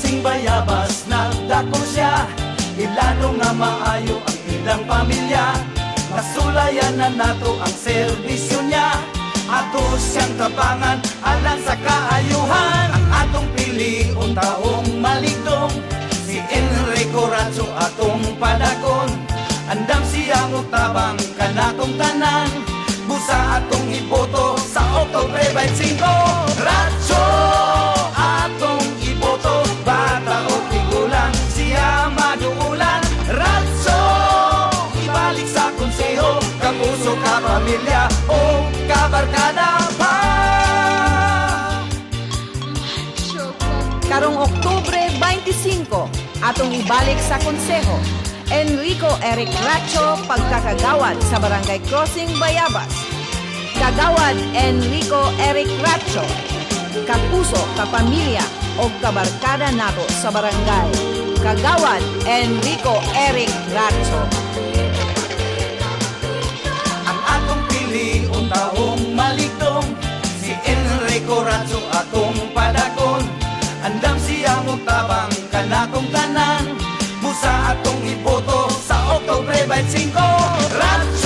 Crossing Bayabas nagdako siya, ilano nga maayo ang ilang pamilya. Nasulayan na nato ang serbisyo niya, ato siyang tabangan alang sa kaayuhan. Ang atong piliun taong maligdong, si Enrico Racho atong padagon. Andam siyang utabang kanatong tanan, busa atong iboto sa Oktubre 25. Racho atong iboto, bata o tigulang siya maduulan. Racho ibalik sa konseho, kapuso, kapamilya o kabarkada pa. Karong Oktubre 25, atong ibalik sa konseho, Enrico Eric Racho pagkakagawad sa Barangay Crossing Bayabas. Kagawad Enrico Eric Racho, kapuso, kapamilya o kabarkada nato sa barangay. Kagawad Enrico Eric Racho. Ang atong piliun taong maligdong, si Enrico Racho atong padagon. Andam siyang utabang kanatong tanan, busa atong iboto sa Oktubre 25. Racho